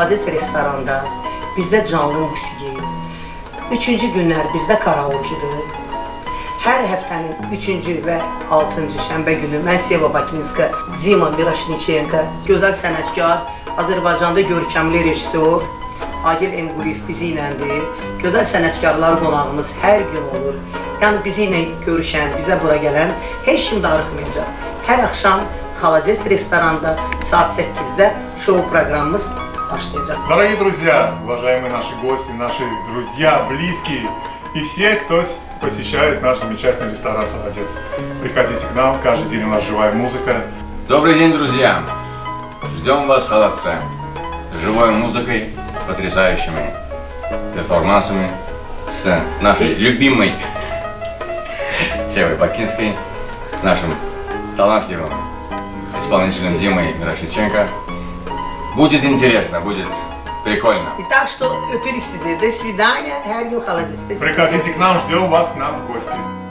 Xalacet restoranda bizdə canlı musiqi. Üçüncü günlər bizdə karaokedir. Hər həftənin 3-cü və 6-cı şənbə günü mən Seva Bakinska, Dima Mirashnichenko, gözəl sənətkar, Azərbaycanda görkəmli rejissor Agil Emquliyev bizi iləndir. Gözəl sənətkarlar qonağımız hər gün olur. Yəni bizi ilə görüşən, bizə bura gələn heç kim darıxmayacaq. Hər axşam Xalacet restoranda saat 8-də şou proqramımız başlayacaq. Дорогие друзья, уважаемые наши гости, наши друзья, близкие и все, кто посещает наш замечательный ресторан «Холодец». Приходите к нам, каждый день у нас живая музыка. Добрый день, друзья! Ждем вас в «Холодце» с живой музыкой, потрясающими перформансами, с нашей любимой Севой Бакинской, с нашим талантливым исполнителем Димой Мирошниченко. Будет интересно, будет прикольно. И так что öpürük sizi. До свидания. Hər gün Xalacet'də. Приходите к нам, ждем вас к нам в гости.